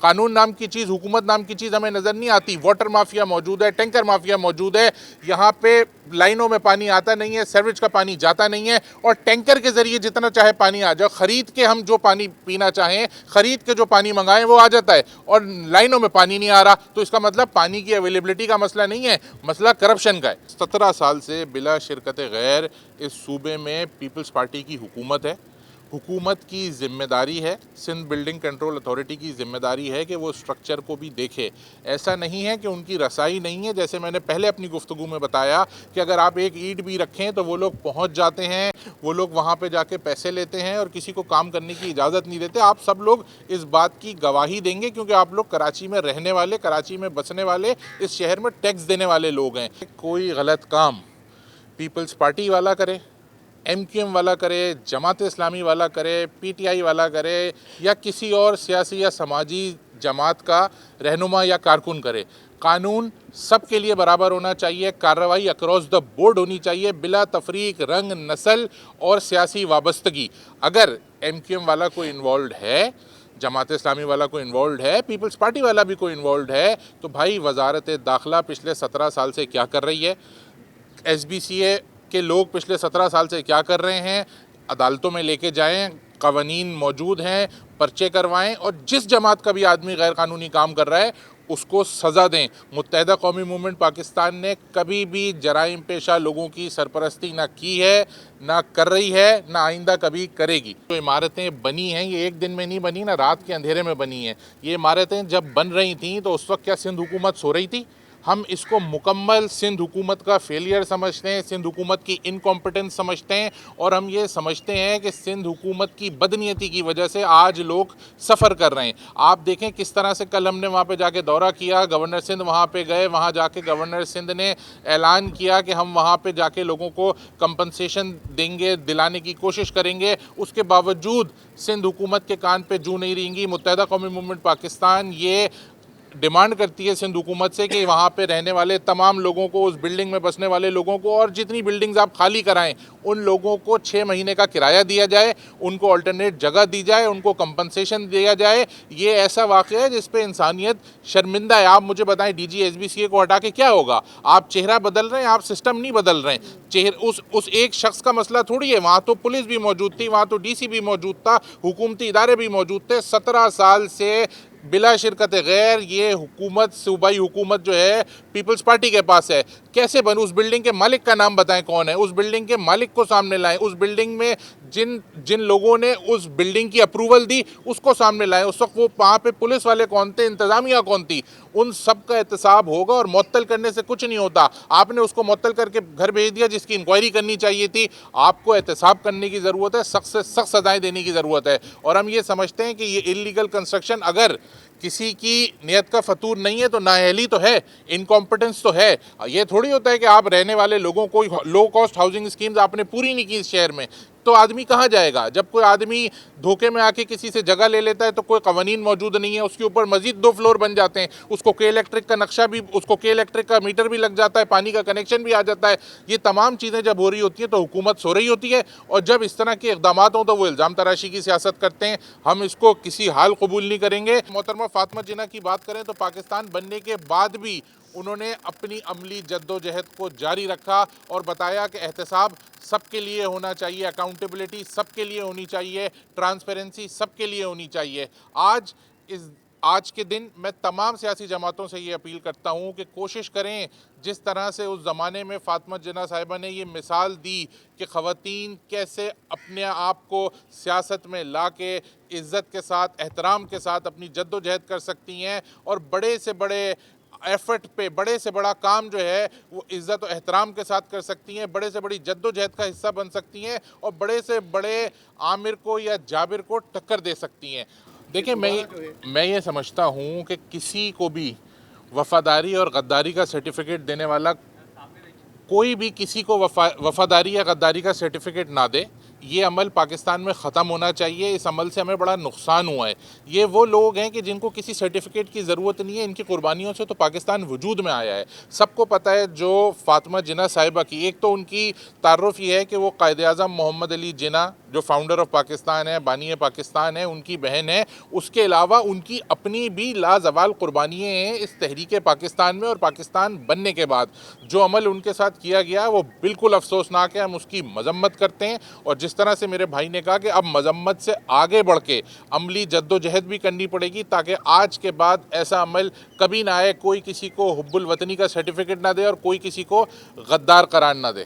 قانون نام کی چیز، حکومت نام کی چیز ہمیں نظر نہیں آتی. واٹر مافیا موجود ہے، ٹینکر مافیا موجود ہے. یہاں پہ لائنوں میں پانی آتا نہیں ہے، سیوریج کا پانی جاتا نہیں ہے، اور ٹینکر کے ذریعے جتنا چاہے پانی آ جائے. خرید کے ہم جو پانی پینا چاہیں، خرید کے جو پانی منگائیں وہ آ جاتا ہے، اور لائنوں میں پانی نہیں آ رہا. تو اس کا مطلب پانی کی اویلیبلٹی کا مسئلہ نہیں ہے، مسئلہ کرپشن کا ہے. 17 سال سے بلا شرکت غیر اس صوبے میں پیپلز پارٹی کی حکومت ہے. حکومت کی ذمہ داری ہے، سندھ بلڈنگ کنٹرول اتھارٹی کی ذمہ داری ہے کہ وہ اسٹرکچر کو بھی دیکھے. ایسا نہیں ہے کہ ان کی رسائی نہیں ہے. جیسے میں نے پہلے اپنی گفتگو میں بتایا کہ اگر آپ ایک اینٹ بھی رکھیں تو وہ لوگ پہنچ جاتے ہیں، وہ لوگ وہاں پہ جا کے پیسے لیتے ہیں اور کسی کو کام کرنے کی اجازت نہیں دیتے. آپ سب لوگ اس بات کی گواہی دیں گے کیونکہ آپ لوگ کراچی میں رہنے والے، کراچی میں بسنے والے، اس شہر میں ٹیکس دینے والے لوگ ہیں. کوئی غلط کام پیپلز پارٹی والا کرے، ایم کیو ایم والا کرے، جماعت اسلامی والا کرے، پی ٹی آئی والا کرے، یا کسی اور سیاسی یا سماجی جماعت کا رہنما یا کارکن کرے، قانون سب کے لیے برابر ہونا چاہیے. کارروائی اکراس دا بورڈ ہونی چاہیے، بلا تفریق رنگ، نسل اور سیاسی وابستگی. اگر ایم کیو ایم والا کوئی انوالوڈ ہے، جماعت اسلامی والا کوئی انوالوڈ ہے، پیپلز پارٹی والا بھی کوئی انوالوڈ ہے، تو بھائی وزارت داخلہ پچھلے 17 سال سے کیا کر رہی ہے؟ ایس بی سی اے کے لوگ پچھلے 17 سال سے کیا کر رہے ہیں؟ عدالتوں میں لے کے جائیں، قوانین موجود ہیں، پرچے کروائیں، اور جس جماعت کا بھی آدمی غیر قانونی کام کر رہا ہے اس کو سزا دیں. متحدہ قومی موومنٹ پاکستان نے کبھی بھی جرائم پیشہ لوگوں کی سرپرستی نہ کی ہے، نہ کر رہی ہے، نہ آئندہ کبھی کرے گی. جو عمارتیں بنی ہیں یہ ایک دن میں نہیں بنی، نہ رات کے اندھیرے میں بنی ہیں. یہ عمارتیں جب بن رہی تھیں تو اس وقت کیا سندھ حکومت سو رہی تھی؟ ہم اس کو مکمل سندھ حکومت کا فیلئر سمجھتے ہیں، سندھ حکومت کی انکمپٹنس سمجھتے ہیں، اور ہم یہ سمجھتے ہیں کہ سندھ حکومت کی بدنیتی کی وجہ سے آج لوگ سفر کر رہے ہیں. آپ دیکھیں کس طرح سے کل ہم نے وہاں پہ جا کے دورہ کیا، گورنر سندھ وہاں پہ گئے، وہاں جا کے گورنر سندھ نے اعلان کیا کہ ہم وہاں پہ جا کے لوگوں کو کمپنسیشن دیں گے، دلانے کی کوشش کریں گے. اس کے باوجود سندھ حکومت کے کان پہ جوں نہیں رہیں گی. متحدہ قومی موومنٹ پاکستان یہ ڈیمانڈ کرتی ہے سندھ حکومت سے کہ وہاں پہ رہنے والے تمام لوگوں کو، اس بلڈنگ میں بسنے والے لوگوں کو، اور جتنی بلڈنگز آپ خالی کرائیں ان لوگوں کو 6 مہینے کا کرایہ دیا جائے، ان کو آلٹرنیٹ جگہ دی جائے، ان کو کمپنسیشن دیا جائے. یہ ایسا واقعہ ہے جس پہ انسانیت شرمندہ ہے. آپ مجھے بتائیں D G S B C A کو ہٹا کے کیا ہوگا؟ آپ چہرہ بدل رہے ہیں، آپ سسٹم نہیں بدل رہے ہیں. اس ایک شخص کا مسئلہ تھوڑی ہے. وہاں تو پولیس بھی موجود تھی، وہاں تو ڈی سی بھی موجود تھا، حکومتی ادارے بھی موجود تھے. 17 سال سے بلا شرکت غیر یہ حکومت، صوبائی حکومت جو ہے پیپلز پارٹی کے پاس ہے. کیسے بن؟ اس بلڈنگ کے مالک کا نام بتائیں کون ہے؟ اس بلڈنگ کے مالک کو سامنے لائیں. اس بلڈنگ میں جن لوگوں نے اس بلڈنگ کی اپروول دی اس کو سامنے لائیں. اس وقت وہ وہاں پہ پولیس والے کون تھے، انتظامیہ کون تھی؟ ان سب کا احتساب ہوگا، اور معطل کرنے سے کچھ نہیں ہوتا. آپ نے اس کو معطل کر کے گھر بھیج دیا جس کی انکوائری کرنی چاہیے تھی. آپ کو احتساب کرنے کی ضرورت ہے، سخت سے سخت سزائیں دینے کی ضرورت ہے. اور ہم یہ سمجھتے ہیں کہ یہ انلیگل کنسٹرکشن اگر کسی کی نیت کا فطور نہیں ہے تو نااہلی تو ہے، انکمپٹنس تو ہے. یہ تھوڑی ہوتا ہے کہ آپ رہنے والے لوگوں کو لو کاسٹ ہاؤسنگ اسکیمز آپ نے پوری نہیں کی اس شہر میں، تو آدمی کہاں جائے گا؟ جب کوئی آدمی دھوکے میں آ کے کسی سے جگہ لے لیتا ہے تو کوئی قوانین موجود نہیں ہے، اس کے اوپر مزید 2 فلور بن جاتے ہیں، اس کو کے الیکٹرک کا نقشہ بھی، اس کو کے الیکٹرک کا میٹر بھی لگ جاتا ہے، پانی کا کنیکشن بھی آ جاتا ہے. یہ تمام چیزیں جب ہو رہی ہوتی ہیں تو حکومت سو رہی ہوتی ہے، اور جب اس طرح کے اقدامات ہوں تو وہ الزام تراشی کی سیاست کرتے ہیں. ہم اس کو کسی حال قبول نہیں کریں گے. محترمہ فاطمہ جناح کی بات کریں تو پاکستان بننے کے بعد بھی انہوں نے اپنی عملی جدوجہد کو جاری رکھا اور بتایا کہ احتساب سب کے لیے ہونا چاہیے، اکاؤنٹیبلٹی سب کے لیے ہونی چاہیے، ٹرانسپیرنسی سب کے لیے ہونی چاہیے. آج کے دن میں تمام سیاسی جماعتوں سے یہ اپیل کرتا ہوں کہ کوشش کریں جس طرح سے اس زمانے میں فاطمہ جناح صاحبہ نے یہ مثال دی کہ خواتین کیسے اپنے آپ کو سیاست میں لا کے عزت کے ساتھ، احترام کے ساتھ اپنی جد و جہد کر سکتی ہیں، اور بڑے سے بڑے ایفرٹ پہ بڑے سے بڑا کام جو ہے وہ عزت و احترام کے ساتھ کر سکتی ہیں، بڑے سے بڑی جد و جہد کا حصہ بن سکتی ہیں، اور بڑے سے بڑے عامر کو یا جابر کو ٹکر دے سکتی ہیں. دیکھیں میں یہ سمجھتا ہوں کہ کسی کو بھی وفاداری اور غداری کا سرٹیفکیٹ دینے والا کوئی بھی کسی کو وفاداری یا غداری کا سرٹیفکیٹ نہ دے. یہ عمل پاکستان میں ختم ہونا چاہیے. اس عمل سے ہمیں بڑا نقصان ہوا ہے. یہ وہ لوگ ہیں کہ جن کو کسی سرٹیفکیٹ کی ضرورت نہیں ہے، ان کی قربانیوں سے تو پاکستان وجود میں آیا ہے. سب کو پتہ ہے جو فاطمہ جناح صاحبہ کی، ایک تو ان کی تعارف یہ ہے کہ وہ قائد اعظم محمد علی جناح جو فاؤنڈر آف پاکستان ہے، بانی پاکستان ہے، ان کی بہن ہے، اس کے علاوہ ان کی اپنی بھی لازوال قربانیاں ہیں اس تحریک پاکستان میں اور پاکستان بننے کے بعد۔ جو عمل ان کے ساتھ کیا گیا وہ بالکل افسوسناک ہے، ہم اس کی مذمت کرتے ہیں، اور جس طرح سے میرے بھائی نے کہا کہ اب مذمت سے آگے بڑھ کے عملی جدوجہد بھی کرنی پڑے گی تاکہ آج کے بعد ایسا عمل کبھی نہ آئے، کوئی کسی کو حب الوطنی کا سرٹیفکیٹ نہ دے اور کوئی کسی کو غدار قرار نہ دے۔